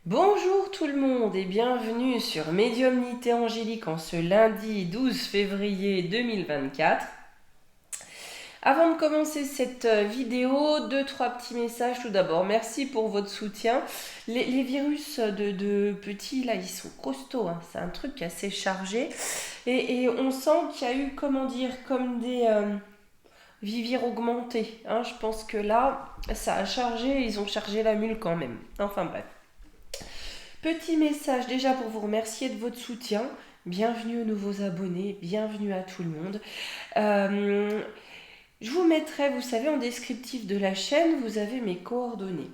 Bonjour tout le monde et bienvenue sur Médiumnité Angélique en ce lundi 12 février 2024. Avant de commencer cette vidéo, deux, trois petits messages. Tout d'abord, merci pour votre soutien. Les virus de petits, là, ils sont costauds, hein. C'est un truc assez chargé. Et on sent qu'il y a eu, comment dire, comme des viviers augmentés, hein. Je pense que là, ça a chargé, ils ont chargé la mule quand même. Enfin bref. Petit message déjà pour vous remercier de votre soutien. Bienvenue aux nouveaux abonnés, bienvenue à tout le monde. Euh, je vous mettrai, vous savez, en descriptif de la chaîne, vous avez mes coordonnées.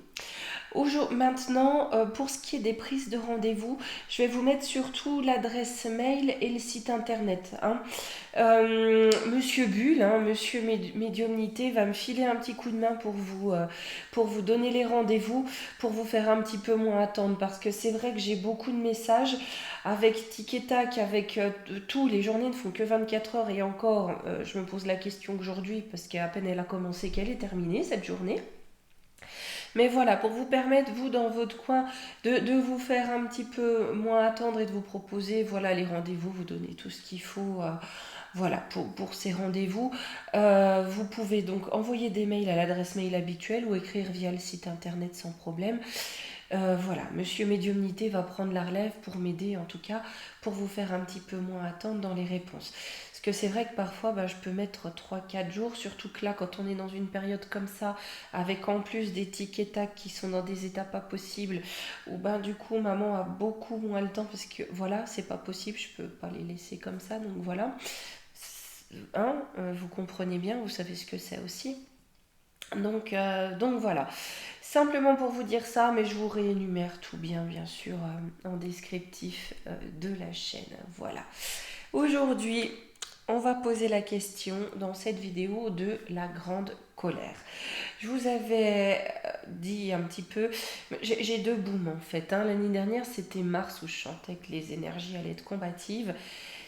Maintenant, pour ce qui est des prises de rendez-vous, je vais vous mettre surtout l'adresse mail et le site internet, hein. Monsieur Bull, hein, Monsieur Médiumnité, va me filer un petit coup de main pour vous donner les rendez-vous, pour vous faire un petit peu moins attendre. Parce que c'est vrai que j'ai beaucoup de messages avec tic et tac, avec tout. Les journées ne font que 24 heures et encore, je me pose la question aujourd'hui, parce qu'à peine elle a commencé qu'elle est terminée cette journée. Mais voilà, pour vous permettre, vous, dans votre coin, de vous faire un petit peu moins attendre et de vous proposer, voilà, les rendez-vous, vous donner tout ce qu'il faut, voilà, pour ces rendez-vous. Vous pouvez donc envoyer des mails à l'adresse mail habituelle ou écrire via le site internet sans problème. Voilà, Monsieur Médiumnité va prendre la relève pour m'aider, en tout cas, pour vous faire un petit peu moins attendre dans les réponses. Parce que c'est vrai que parfois, je peux mettre 3 4 jours, surtout que là, quand on est dans une période comme ça, avec en plus des tics et tacs qui sont dans des états pas possibles, où du coup, maman a beaucoup moins le temps, parce que voilà, c'est pas possible, je peux pas les laisser comme ça, donc voilà. Vous comprenez bien, vous savez ce que c'est aussi. Donc voilà. Simplement pour vous dire ça, mais je vous réénumère tout bien sûr, en descriptif de la chaîne. Voilà. Aujourd'hui, on va poser la question dans cette vidéo de la grande colère. Je vous avais dit un petit peu, j'ai deux booms en fait, hein. L'année dernière, c'était mars où je chantais que les énergies allaient être combatives.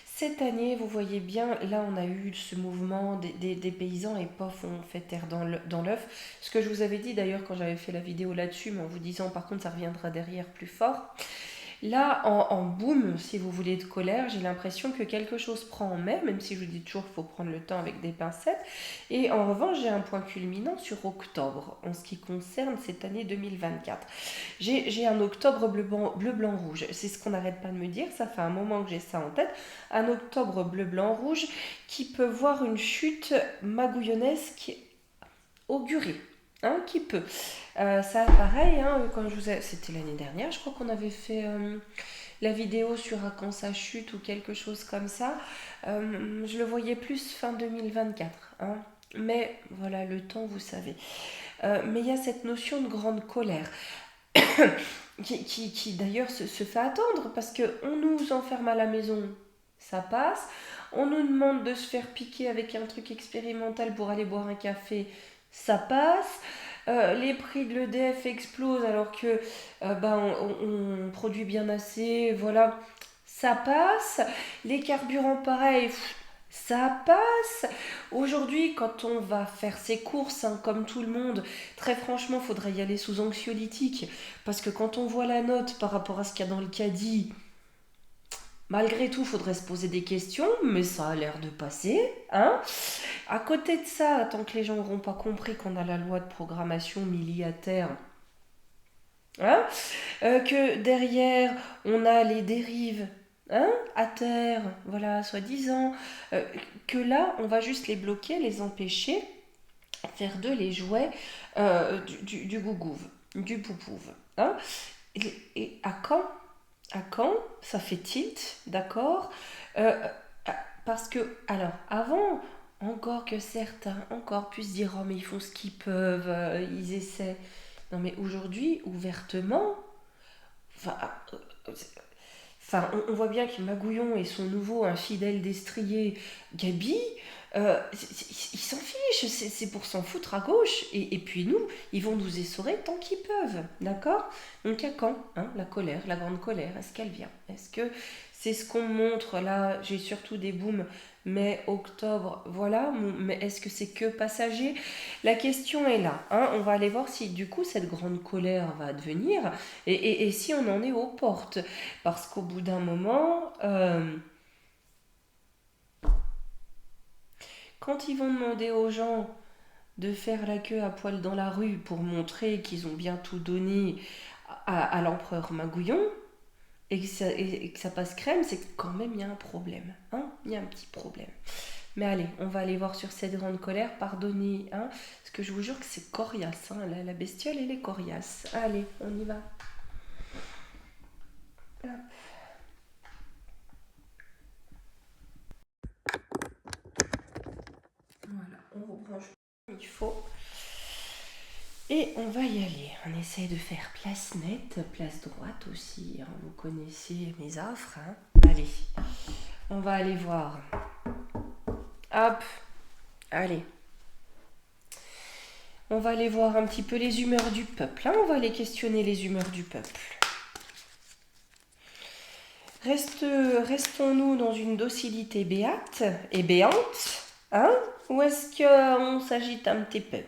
Cette année, vous voyez bien, là on a eu ce mouvement des paysans et pof, on fait terre dans l'œuf. Ce que je vous avais dit d'ailleurs quand j'avais fait la vidéo là-dessus, mais en vous disant par contre ça reviendra derrière plus fort. Là, en boom, si vous voulez, de colère, j'ai l'impression que quelque chose prend en mai, même si je vous dis toujours qu'il faut prendre le temps avec des pincettes. Et en revanche, j'ai un point culminant sur octobre, en ce qui concerne cette année 2024. J'ai un octobre bleu, blanc, rouge. C'est ce qu'on n'arrête pas de me dire, ça fait un moment que j'ai ça en tête. Un octobre bleu, blanc, rouge qui peut voir une chute magouillonesque augurée. Hein, qui peut. Ça, pareil, hein, quand c'était l'année dernière, je crois qu'on avait fait la vidéo sur à quand ça chute ou quelque chose comme ça. Je le voyais plus fin 2024, hein. Mais voilà, le temps, vous savez. Mais il y a cette notion de grande colère qui d'ailleurs se fait attendre parce qu'on nous enferme à la maison, ça passe. On nous demande de se faire piquer avec un truc expérimental pour aller boire un café, ça passe. Les prix de l'EDF explosent alors que on produit bien assez, voilà, ça passe. Les carburants, pareil, ça passe. Aujourd'hui, quand on va faire ses courses, hein, comme tout le monde, très franchement, il faudrait y aller sous anxiolytique. Parce que quand on voit la note par rapport à ce qu'il y a dans le caddie, malgré tout, il faudrait se poser des questions, mais ça a l'air de passer, hein. À côté de ça, tant que les gens n'auront pas compris qu'on a la loi de programmation milliataire, hein, que derrière, on a les dérives, hein, à terre, voilà, soi-disant, que là, on va juste les bloquer, les empêcher, faire d'eux les jouets du gougouve, du poupouve. Hein. Et à quand? À quand ça fait tilt, d'accord. Euh, Parce que, alors, avant, encore que certains encore puissent dire oh, mais ils font ce qu'ils peuvent, ils essaient. Non, mais aujourd'hui, ouvertement, enfin, on voit bien que Magouillon et son nouveau infidèle destrier, Gabi, Ils s'en fichent, c'est pour s'en foutre à gauche. Et puis nous, ils vont nous essorer tant qu'ils peuvent, d'accord? Donc à quand, hein, la colère, la grande colère? Est-ce qu'elle vient? Est-ce que c'est ce qu'on montre là? J'ai surtout des booms mai, octobre, voilà. Mais est-ce que c'est que passager? La question est là, hein. On va aller voir si du coup cette grande colère va advenir et si on en est aux portes. Parce qu'au bout d'un moment... quand ils vont demander aux gens de faire la queue à poil dans la rue pour montrer qu'ils ont bien tout donné à l'empereur Magouillon et que ça passe crème, c'est que quand même il y a un problème. Hein, il y a un petit problème. Mais allez, on va aller voir sur cette grande colère, pardonnez, hein, parce que je vous jure que c'est coriace, hein, la bestiole elle est coriace. Allez, on y va. Hop. Voilà, on rebranche comme il faut. Et on va y aller. On essaye de faire place nette, place droite aussi, hein. Vous connaissez mes affres, hein. Allez, on va aller voir. Hop, allez. On va aller voir un petit peu les humeurs du peuple, hein. On va aller questionner les humeurs du peuple. Restons-nous dans une docilité béate et béante, hein? Ou est-ce qu'on s'agite un petit peu?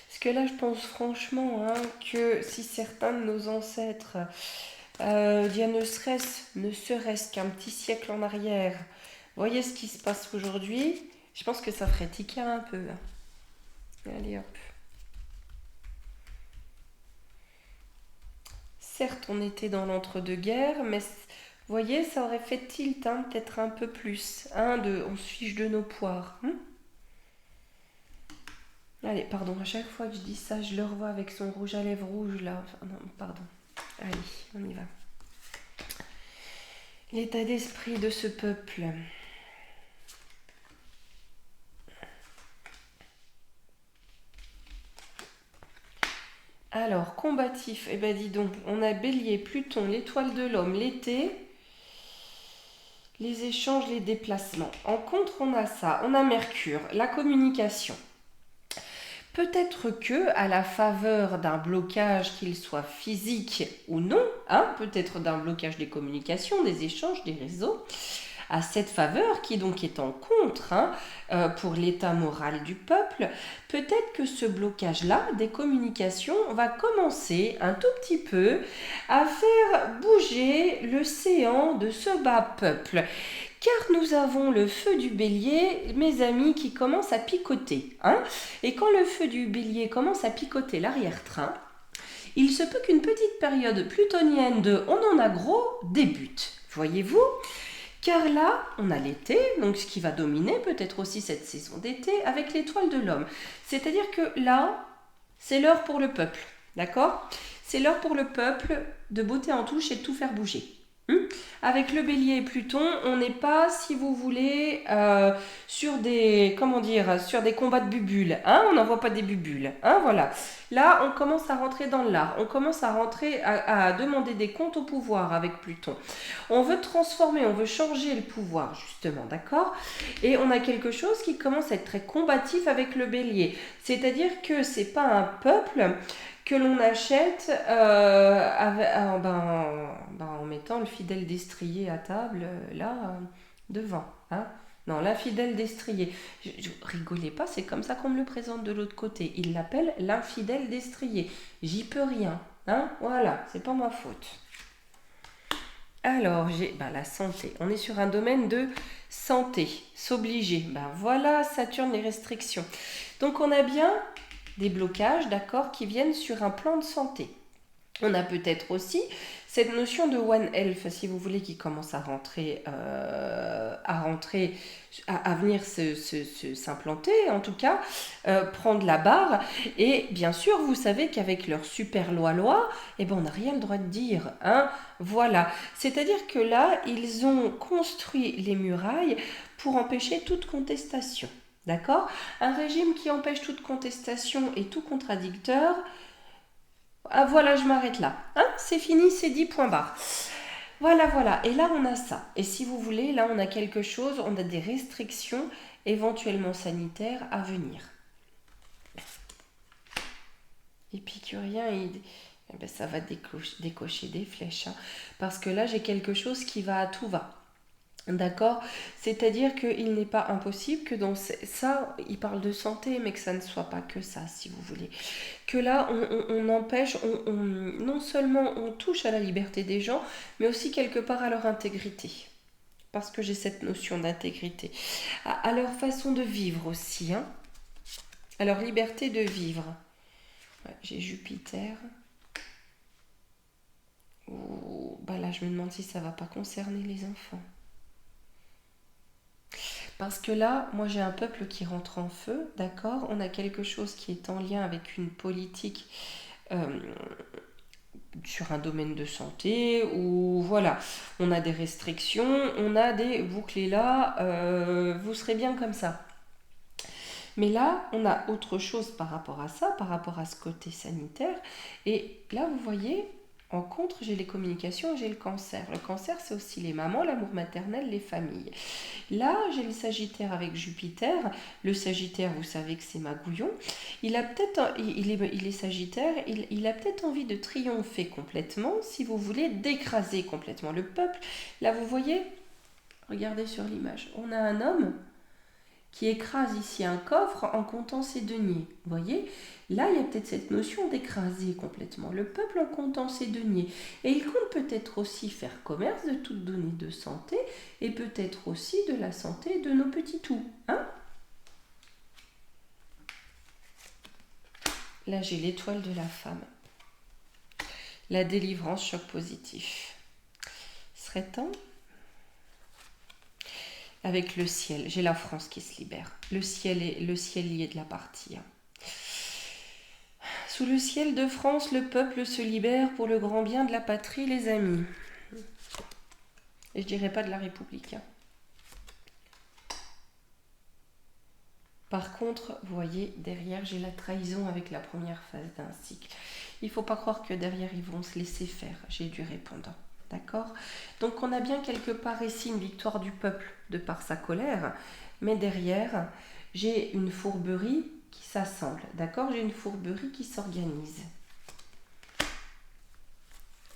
Parce que là, je pense franchement, hein, que si certains de nos ancêtres, il y a ne serait-ce qu'un petit siècle en arrière, voyez ce qui se passe aujourd'hui, je pense que ça ferait tiquer un peu, hein. Allez hop. Certes, on était dans l'entre-deux-guerres, mais vous voyez, ça aurait fait tilt, hein, peut-être un peu plus. Hein, on se fiche de nos poires. Hein. Allez, pardon, à chaque fois que je dis ça, je le revois avec son rouge à lèvres rouge là. Enfin, non, pardon. Allez, on y va. L'état d'esprit de ce peuple. Alors, combatif, eh ben dis donc, on a Bélier, Pluton, l'étoile de l'homme, l'été, les échanges, les déplacements. En contre, on a ça, on a Mercure, la communication. Peut-être que, à la faveur d'un blocage, qu'il soit physique ou non, hein, peut-être d'un blocage des communications, des échanges, des réseaux, à cette faveur qui donc est en contre, hein, pour l'état moral du peuple, peut-être que ce blocage-là des communications va commencer un tout petit peu à faire bouger le séant de ce bas peuple. Car nous avons le feu du bélier, mes amis, qui commence à picoter. Hein. Et quand le feu du bélier commence à picoter l'arrière-train, il se peut qu'une petite période plutonienne de on en a gros débute. Voyez-vous? Car là, on a l'été, donc ce qui va dominer peut-être aussi cette saison d'été avec l'étoile de l'homme. C'est-à-dire que là, c'est l'heure pour le peuple, d'accord? C'est l'heure pour le peuple de botter en touche et de tout faire bouger. Avec le bélier et Pluton, on n'est pas, si vous voulez, sur des, comment dire, sur des combats de bubules. Hein, on n'envoie pas des bubules. Hein, voilà. Là, on commence à rentrer dans l'art. On commence à rentrer, à demander des comptes au pouvoir avec Pluton. On veut transformer, on veut changer le pouvoir, justement, d'accord? Et on a quelque chose qui commence à être très combatif avec le bélier. C'est-à-dire que c'est pas un peuple que l'on achète en mettant le fidèle destrier à table, devant. Hein. Non, l'infidèle destrier. Rigolez pas, c'est comme ça qu'on me le présente de l'autre côté. Il l'appelle l'infidèle destrier. J'y peux rien. Hein. Voilà, c'est pas ma faute. Alors, j'ai la santé. On est sur un domaine de santé, s'obliger. Voilà, Saturne, les restrictions. Donc, on a bien des blocages, d'accord, qui viennent sur un plan de santé. On a peut-être aussi cette notion de One Health, si vous voulez, qui commence à rentrer, à venir s'implanter, en tout cas, prendre la barre. Et bien sûr, vous savez qu'avec leur super loi, on n'a rien le droit de dire. Hein, voilà. C'est-à-dire que là, ils ont construit les murailles pour empêcher toute contestation. D'accord? Un régime qui empêche toute contestation et tout contradicteur. Ah voilà, je m'arrête là. Hein? C'est fini, c'est dit, point barre. Voilà, voilà. Et là, on a ça. Et si vous voulez, là, on a quelque chose, on a des restrictions éventuellement sanitaires à venir. Épicurien, eh ben, ça va décocher des flèches. Hein. Parce que là, j'ai quelque chose qui va à tout va. D'accord? C'est-à-dire qu'il n'est pas impossible que dans ça, il parle de santé, mais que ça ne soit pas que ça, si vous voulez. Que là, on empêche, non seulement on touche à la liberté des gens, mais aussi quelque part à leur intégrité. Parce que j'ai cette notion d'intégrité. À leur façon de vivre aussi. Hein? À leur liberté de vivre. Ouais, j'ai Jupiter. Oh, bah là, je me demande si ça ne va pas concerner les enfants. Parce que là, moi j'ai un peuple qui rentre en feu, d'accord? On a quelque chose qui est en lien avec une politique sur un domaine de santé, où voilà, on a des restrictions, on a des vous clés là, vous serez bien comme ça. Mais là, on a autre chose par rapport à ça, par rapport à ce côté sanitaire. Et là, vous voyez, en contre, j'ai les communications et j'ai le cancer. Le cancer, c'est aussi les mamans, l'amour maternel, les familles. Là, j'ai le Sagittaire avec Jupiter. Le Sagittaire, vous savez que c'est Magouillon. Il a peut-être, il est Sagittaire, il a peut-être envie de triompher complètement, si vous voulez, d'écraser complètement le peuple. Là, vous voyez, regardez sur l'image, on a un homme qui écrase ici un coffre en comptant ses deniers. Vous voyez, là, il y a peut-être cette notion d'écraser complètement le peuple en comptant ses deniers. Et il compte peut-être aussi faire commerce de toutes données de santé et peut-être aussi de la santé de nos petits tout. Hein? Là, j'ai l'étoile de la femme. La délivrance, choc positif. Serait temps? Avec le ciel, j'ai la France qui se libère. Le ciel y est de la partie. Hein. Sous le ciel de France, le peuple se libère pour le grand bien de la patrie, les amis. Et je dirais pas de la République. Hein. Par contre, vous voyez, derrière, j'ai la trahison avec la première phase d'un cycle. Il ne faut pas croire que derrière, ils vont se laisser faire. J'ai du répondant. D'accord? Donc, on a bien quelque part ici une victoire du peuple de par sa colère. Mais derrière, j'ai une fourberie qui s'assemble. D'accord? J'ai une fourberie qui s'organise.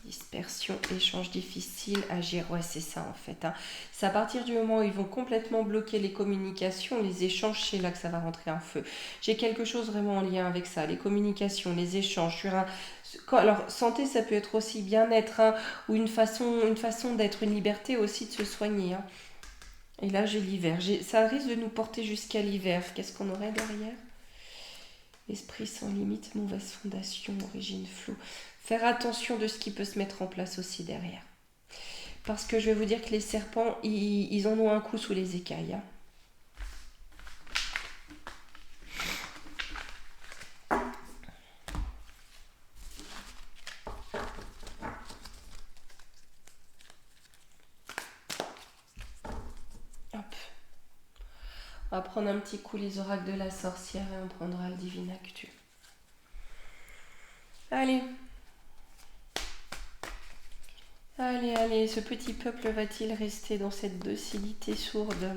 Dispersion, échange difficile, agir, ouais c'est ça en fait. Hein. C'est à partir du moment où ils vont complètement bloquer les communications, les échanges, c'est là que ça va rentrer en feu. J'ai quelque chose vraiment en lien avec ça, les communications, les échanges. Sur un... Alors santé ça peut être aussi bien-être hein, ou une façon d'être, une liberté aussi de se soigner. Hein. Et là j'ai l'hiver, ça risque de nous porter jusqu'à l'hiver. Qu'est-ce qu'on aurait derrière? Esprit sans limite, mauvaise fondation, origine floue. Faire attention de ce qui peut se mettre en place aussi derrière. Parce que je vais vous dire que les serpents, ils en ont un coup sous les écailles. Hein. Hop. On va prendre un petit coup les oracles de la sorcière et on prendra le divin actu. Allez. Allez, allez, ce petit peuple va-t-il rester dans cette docilité sourde ?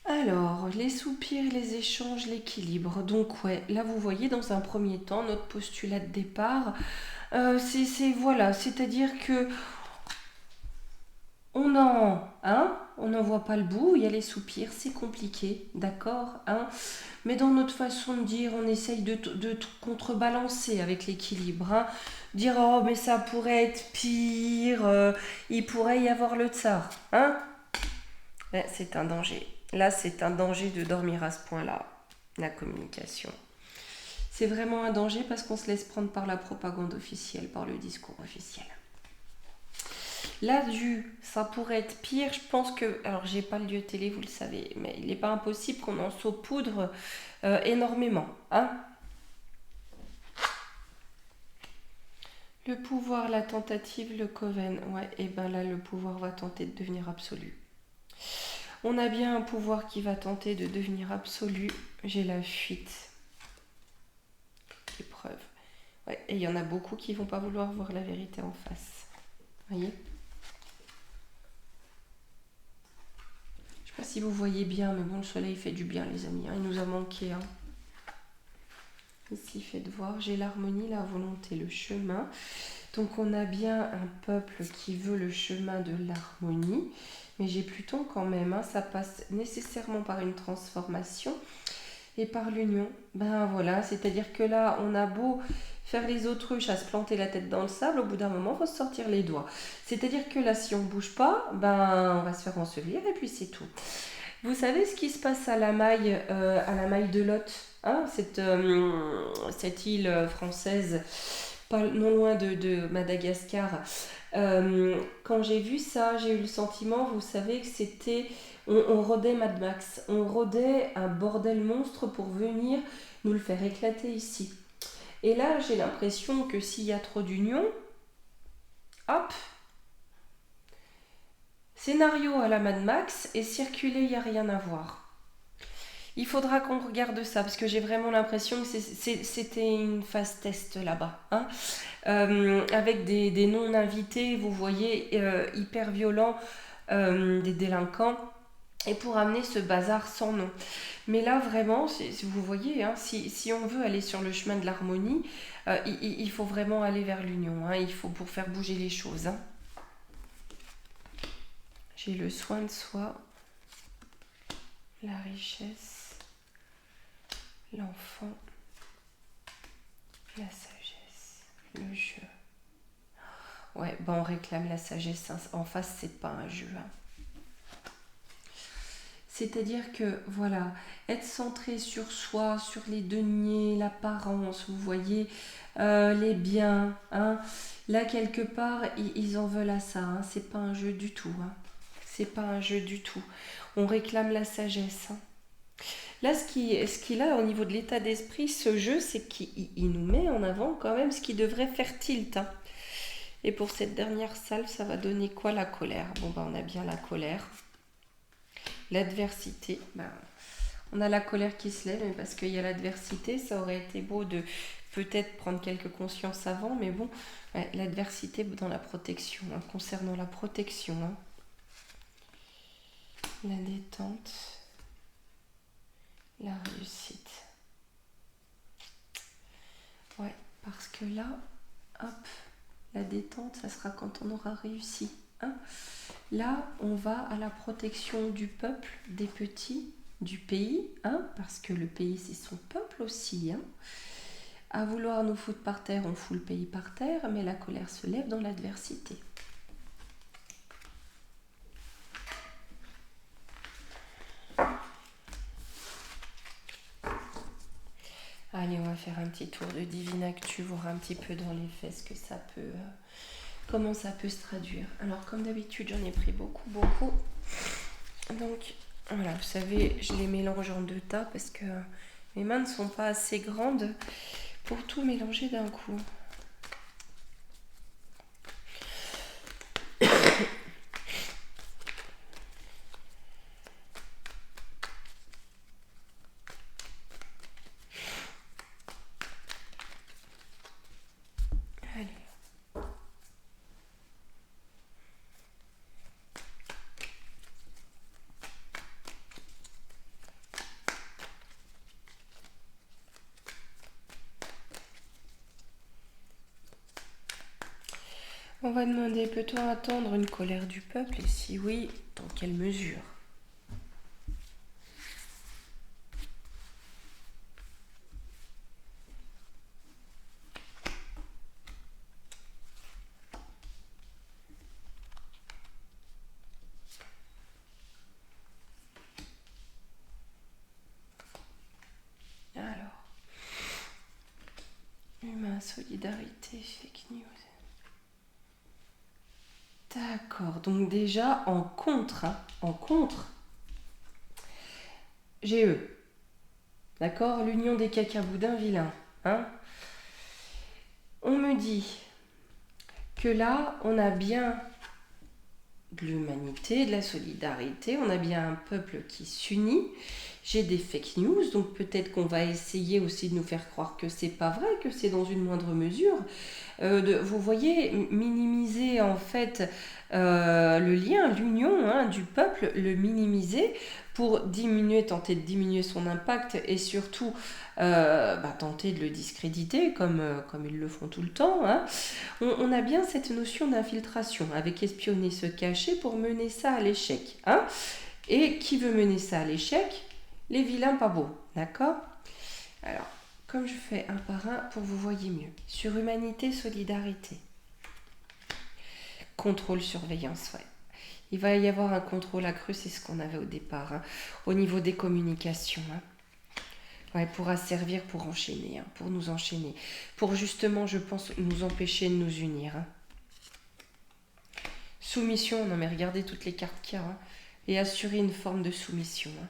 Alors, les soupirs, les échanges, l'équilibre. Donc ouais, là vous voyez dans un premier temps notre postulat de départ, voilà, c'est-à-dire que on n'en voit pas le bout. Il y a les soupirs, c'est compliqué, d'accord, hein. Mais dans notre façon de dire, on essaye de contrebalancer avec l'équilibre, hein. Dire oh mais ça pourrait être pire, il pourrait y avoir le tsar, hein. Ouais, c'est un danger. Là, c'est un danger de dormir à ce point-là, la communication. c'est vraiment un danger parce qu'on se laisse prendre par la propagande officielle, par le discours officiel. Là, ça pourrait être pire. Je pense que, alors j'ai pas le lieu télé, vous le savez, mais il n'est pas impossible qu'on en saupoudre énormément. Hein. Le pouvoir, la tentative, le coven. Ouais, et ben là, le pouvoir va tenter de devenir absolu. On a bien un pouvoir qui va tenter de devenir absolu. J'ai la fuite. Épreuve. Ouais, et il y en a beaucoup qui vont pas vouloir voir la vérité en face. Voyez ? Je sais pas si vous voyez bien, mais bon, le soleil fait du bien, les amis. Hein. Il nous a manqué. Hein. Ici, faites voir. J'ai l'harmonie, la volonté, le chemin. Donc, on a bien un peuple qui veut le chemin de l'harmonie. Mais j'ai Pluton quand même. Hein. Ça passe nécessairement par une transformation et par l'union. Ben voilà, c'est-à-dire que là, on a beau faire les autruches à se planter la tête dans le sable, au bout d'un moment, il faut se sortir les doigts. C'est-à-dire que là, si on ne bouge pas, ben on va se faire ensevelir et puis c'est tout. Vous savez ce qui se passe à la maille de Lot, hein, cette île française, pas non loin de Madagascar. Quand j'ai vu ça, j'ai eu le sentiment, vous savez, que c'était... On rôdait Mad Max, on rôdait un bordel monstre pour venir nous le faire éclater ici. Et là, j'ai l'impression que s'il y a trop d'union, hop, scénario à la Mad Max et circuler, il n'y a rien à voir. Il faudra qu'on regarde ça, parce que j'ai vraiment l'impression que c'était une phase test là-bas. Hein, avec des non-invités, vous voyez, hyper violents, des délinquants, et pour amener ce bazar sans nom. Mais là, vraiment, vous voyez, hein, si on veut aller sur le chemin de l'harmonie, il faut vraiment aller vers l'union. Hein, il faut pour faire bouger les choses. Hein. J'ai le soin de soi, la richesse, l'enfant, la sagesse, le jeu. Ouais, ben on réclame la sagesse. Hein. En face, c'est pas un jeu. Hein. C'est-à-dire que, voilà, être centré sur soi, sur les deniers, l'apparence, vous voyez, les biens, hein. Là, quelque part, ils en veulent à ça, hein. C'est pas un jeu du tout, hein. C'est pas un jeu du tout. On réclame la sagesse, hein. Là, ce qu'il a au niveau de l'état d'esprit, ce jeu, c'est qu'il nous met en avant quand même ce qui devrait faire tilt, hein. Et pour cette dernière salve, ça va donner quoi? La colère. Bon, ben, on a bien la colère. L'adversité, ben, on a la colère qui se lève, mais parce qu'il y a l'adversité, ça aurait été beau de peut-être prendre quelques consciences avant, mais bon, ouais, l'adversité dans la protection, hein, concernant la protection, hein. La détente, la réussite. Ouais, parce que là, hop, la détente, ça sera quand on aura réussi. Hein. Là, on va à la protection du peuple, des petits, du pays, hein, parce que le pays, c'est son peuple aussi. Hein. À vouloir nous foutre par terre, on fout le pays par terre, mais la colère se lève dans l'adversité. Allez, on va faire un petit tour de Divine Actu, voir un petit peu dans les faits ce que ça peut... comment ça peut se traduire. Alors, comme d'habitude, j'en ai pris beaucoup. Donc, voilà, vous savez, je les mélange en 2 tas parce que mes mains ne sont pas assez grandes pour tout mélanger d'un coup. Allez. On va demander, peut-on attendre une colère du peuple? Et si oui, dans quelle mesure? Alors, Solidarité, fake news. D'accord, donc déjà en contre, GE. D'accord, l'union des cacaboudins vilains. Hein. On me dit que là, on a bien de l'humanité, de la solidarité, on a bien un peuple qui s'unit. J'ai des fake news, donc peut-être qu'on va essayer aussi de nous faire croire que c'est pas vrai, que c'est dans une moindre mesure. Vous voyez, minimiser en fait le lien, l'union du peuple, le minimiser pour tenter de diminuer son impact et surtout tenter de le discréditer comme ils le font tout le temps. Hein. On a bien cette notion d'infiltration avec espionner, se cacher pour mener ça à l'échec. Hein. Et qui veut mener ça à l'échec? Les vilains pas beaux, d'accord? Alors, comme je fais un par un pour vous voyez mieux. Sur humanité, solidarité. Contrôle, surveillance, ouais. Il va y avoir un contrôle accru, c'est ce qu'on avait au départ, hein, au niveau des communications. Hein. Ouais, pour asservir, pour enchaîner, hein, pour nous enchaîner. Pour justement, je pense, nous empêcher de nous unir. Hein. Soumission, non mais regardez toutes les cartes qu'il y a. Hein, et assurer une forme de soumission. Hein.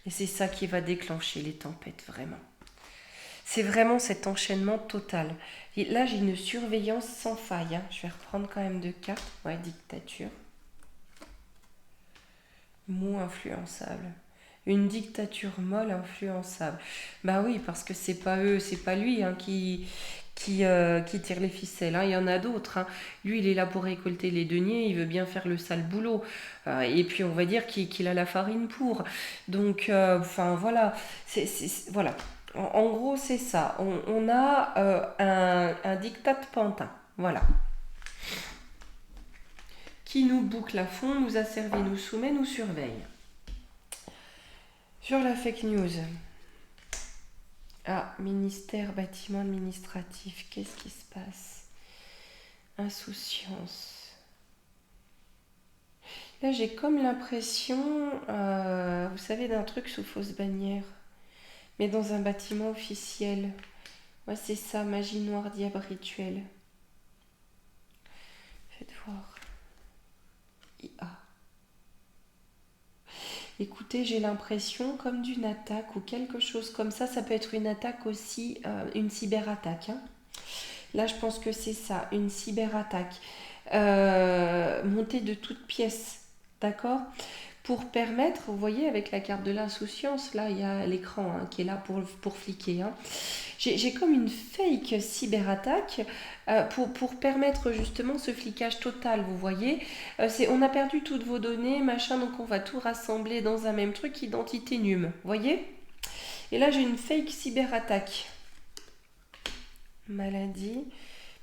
Et c'est ça qui va déclencher les tempêtes, vraiment. C'est vraiment cet enchaînement total. Et là, j'ai une surveillance sans faille. Hein. Je vais reprendre quand même 2 cartes. Ouais, dictature. Mot influençable. Une dictature molle influençable. Bah oui, parce que c'est pas eux, c'est pas lui hein, qui tire les ficelles. Hein. Il y en a d'autres. Hein. Lui, il est là pour récolter les deniers, il veut bien faire le sale boulot. Et puis, on va dire qu'il a la farine pour. Donc, voilà. Voilà. En gros, c'est ça. On a un diktat pantin. Voilà. Qui nous boucle à fond, nous asservit, nous soumet, nous surveille. Sur la fake news. Ah, ministère, bâtiment administratif. Qu'est-ce qui se passe? Insouciance. Là, j'ai comme l'impression, vous savez, d'un truc sous fausse bannière. Mais dans un bâtiment officiel. Ouais, c'est ça, magie noire, diable rituel. Faites voir. IA. Écoutez, j'ai l'impression comme d'une attaque ou quelque chose comme ça. Ça peut être une attaque aussi, une cyberattaque. Hein. Là, je pense que c'est ça, une cyberattaque. Montée de toutes pièces, d'accord? Pour permettre, vous voyez, avec la carte de l'insouciance, là, il y a l'écran hein, qui est là pour fliquer. Hein. J'ai comme une fake cyberattaque pour permettre justement ce flicage total, vous voyez. On a perdu toutes vos données, machin, donc on va tout rassembler dans un même truc, identité num, vous voyez. Et là, j'ai une fake cyberattaque. Maladie.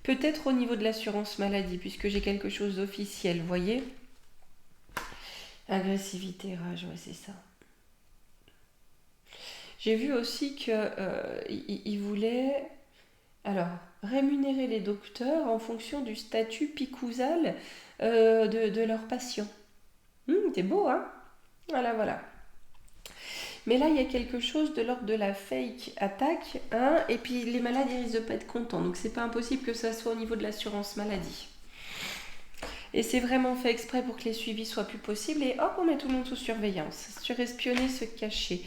Peut-être au niveau de l'assurance maladie, puisque j'ai quelque chose d'officiel, vous voyez. Agressivité, rage, ouais, c'est ça. J'ai vu aussi qu'il voulait rémunérer les docteurs en fonction du statut picousal de leurs patients. C'est beau, hein? Voilà. Mais là, il y a quelque chose de l'ordre de la fake attaque, hein, et puis les malades, ils risquent de pas être contents. Donc, c'est pas impossible que ça soit au niveau de l'assurance maladie. Et c'est vraiment fait exprès pour que les suivis soient plus possibles. Et hop, on met tout le monde sous surveillance. Surespionner, se cacher.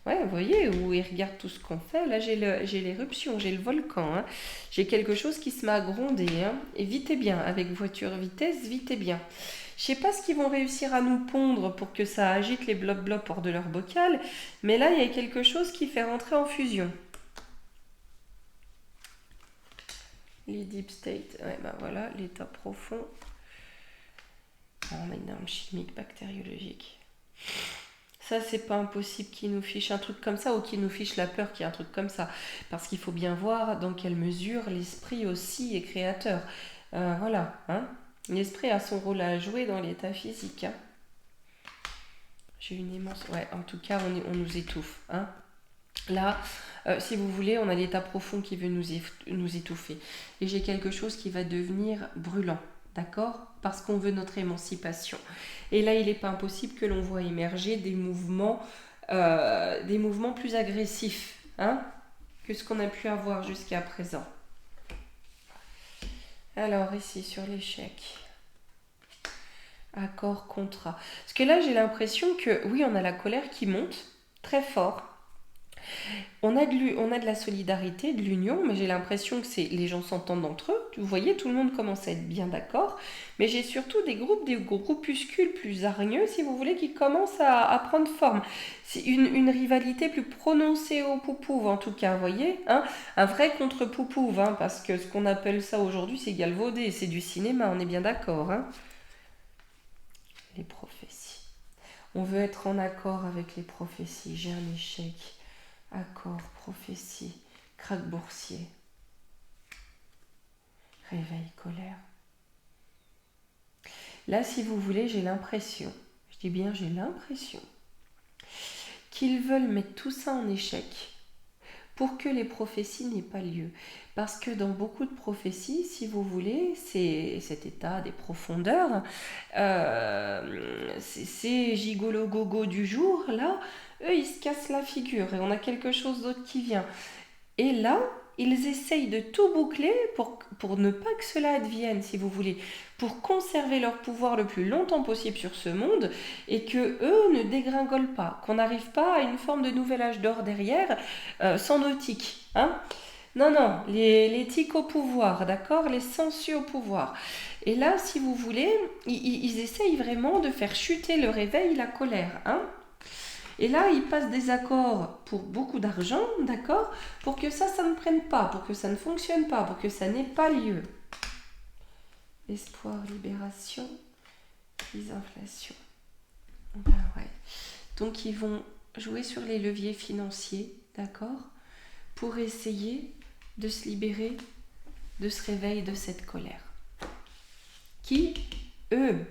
Ouais, vous voyez, où ils regardent tout ce qu'on fait. Là, j'ai l'éruption, j'ai le volcan. Hein. J'ai quelque chose qui se met à gronder. Hein. Et vite et bien, avec voiture vitesse, vite et bien. Je sais pas ce qu'ils vont réussir à nous pondre pour que ça agite les blocs hors de leur bocal. Mais là, il y a quelque chose qui fait rentrer en fusion. Les deep state, ouais, bah voilà, l'état profond. On met une arme chimique, bactériologique. Ça, c'est pas impossible qu'ils nous fichent un truc comme ça ou qu'ils nous fichent la peur qu'il y ait un truc comme ça. Parce qu'il faut bien voir dans quelle mesure l'esprit aussi est créateur. Voilà. Hein. L'esprit a son rôle à jouer dans l'état physique. Hein. J'ai une immense... Ouais, en tout cas, on nous étouffe. Hein. Là, si vous voulez, on a l'état profond qui veut nous étouffer. Et j'ai quelque chose qui va devenir brûlant. D'accord? Parce qu'on veut notre émancipation. Et là, il n'est pas impossible que l'on voit émerger des mouvements plus agressifs. Hein? que ce qu'on a pu avoir jusqu'à présent. Alors ici sur l'échec, accord, contrat. Parce que là j'ai l'impression que oui, on a la colère qui monte très fort. On a de la solidarité, de l'union, mais j'ai l'impression que les gens s'entendent entre eux. Vous voyez, tout le monde commence à être bien d'accord. Mais j'ai surtout des groupuscules plus hargneux, si vous voulez, qui commencent à prendre forme. C'est une rivalité plus prononcée au Poupouve, en tout cas, vous voyez, hein, un vrai contre Poupouve, hein, parce que ce qu'on appelle ça aujourd'hui, c'est galvaudé, c'est du cinéma, on est bien d'accord. Hein. Les prophéties. On veut être en accord avec les prophéties. J'ai un échec. Accord, prophétie, krach boursier, réveil, colère. Là, si vous voulez, j'ai l'impression, je dis bien j'ai l'impression, qu'ils veulent mettre tout ça en échec pour que les prophéties n'aient pas lieu. Parce que dans beaucoup de prophéties, si vous voulez, c'est cet état des profondeurs, ces gigolo-gogo du jour, là, eux, ils se cassent la figure et on a quelque chose d'autre qui vient. Et là, ils essayent de tout boucler pour ne pas que cela advienne, si vous voulez, pour conserver leur pouvoir le plus longtemps possible sur ce monde et que eux ne dégringolent pas, qu'on n'arrive pas à une forme de nouvel âge d'or derrière, sans nautique. Hein. Non, non, les tiques au pouvoir, d'accord, les sensus au pouvoir. Et là, si vous voulez, ils essayent vraiment de faire chuter le réveil, la colère. Hein. Et là, ils passent des accords pour beaucoup d'argent, d'accord, pour que ça ne prenne pas, pour que ça ne fonctionne pas, pour que ça n'ait pas lieu. Espoir, libération, crise, inflation. Ben ouais. Donc, ils vont jouer sur les leviers financiers, d'accord, pour essayer de se libérer de ce réveil, de cette colère. Qui, eux,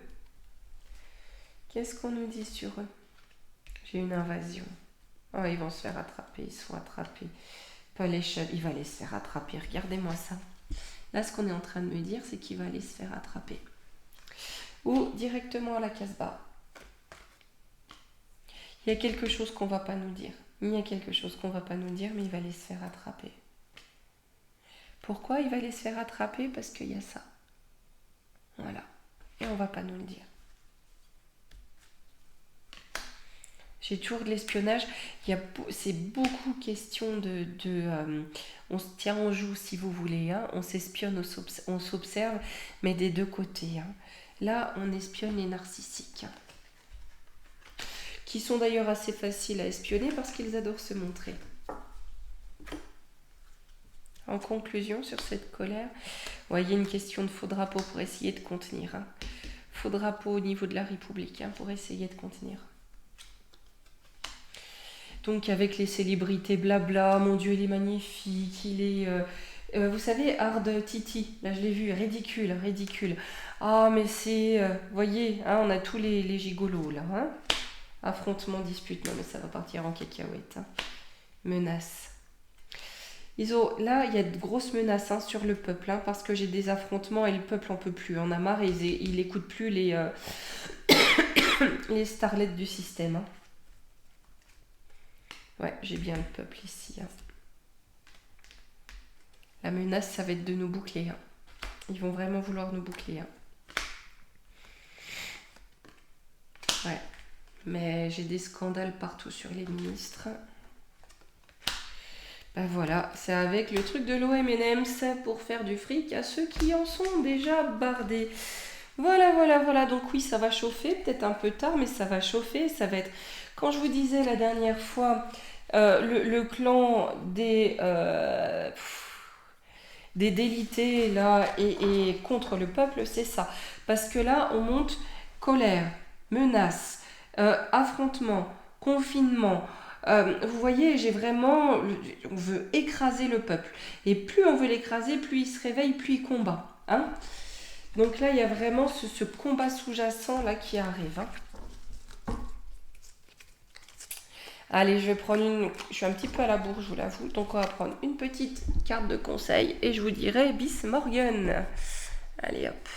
qu'est-ce qu'on nous dit sur eux? J'ai une invasion. Oh, ils vont se faire attraper, ils se font attraper. Pas les chefs, il va aller se faire attraper. Regardez-moi ça. Là, ce qu'on est en train de me dire, c'est qu'il va aller se faire attraper. Ou directement à la Casbah. Il y a quelque chose qu'on ne va pas nous dire. Il y a quelque chose qu'on ne va pas nous dire, mais il va aller se faire attraper. Pourquoi il va aller se faire attraper? Parce qu'il y a ça. Voilà. Et on ne va pas nous le dire. J'ai toujours de l'espionnage. C'est beaucoup question on se tient en joue si vous voulez. Hein. On s'espionne, on s'observe, mais des deux côtés. Hein. Là, on espionne les narcissiques. Qui sont d'ailleurs assez faciles à espionner parce qu'ils adorent se montrer. En conclusion sur cette colère, voyez une question de faux drapeau pour essayer de contenir. Hein. Faux drapeau au niveau de la République hein, pour essayer de contenir. Donc avec les célébrités blabla, mon Dieu il est magnifique, il est... vous savez, Hard Titi, là je l'ai vu, ridicule, ridicule. Ah mais c'est... voyez, hein, on a tous les gigolos là. Hein. Affrontement, dispute, non mais ça va partir en cacahuète. Hein. Menace. Là, il y a de grosses menaces hein, sur le peuple, hein, parce que j'ai des affrontements et le peuple en peut plus. On a marre et il n'écoute plus les starlets du système. Hein. Ouais, j'ai bien le peuple ici. Hein. La menace, ça va être de nous boucler. Hein. Ils vont vraiment vouloir nous boucler. Hein. Ouais, mais j'ai des scandales partout sur les ministres. Ben voilà, c'est avec le truc de l'OM&M's pour faire du fric à ceux qui en sont déjà bardés. Voilà. Donc oui, ça va chauffer, peut-être un peu tard, mais ça va chauffer. Ça va être, quand je vous disais la dernière fois, le clan des délités là et contre le peuple, c'est ça. Parce que là, on monte colère, menace, affrontement, confinement. Vous voyez, on veut écraser le peuple. Et plus on veut l'écraser, plus il se réveille, plus il combat. Hein. Donc là, il y a vraiment ce combat sous-jacent là qui arrive. Hein. Allez, je suis un petit peu à la bourre, je vous l'avoue. Donc on va prendre une petite carte de conseil et je vous dirai bis Morgan. Allez hop.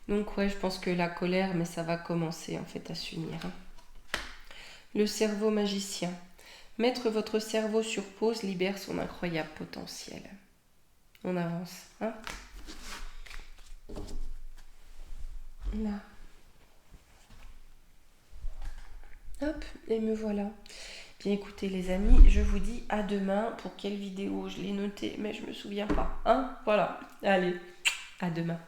Donc ouais, je pense que la colère, mais ça va commencer en fait à s'unir. Hein. Le cerveau magicien. Mettre votre cerveau sur pause libère son incroyable potentiel. On avance. Hein. Là. Hop, et me voilà. Bien écoutez les amis, je vous dis à demain. Pour quelle vidéo? Je l'ai noté, mais je me souviens pas. Hein, voilà. Allez, à demain.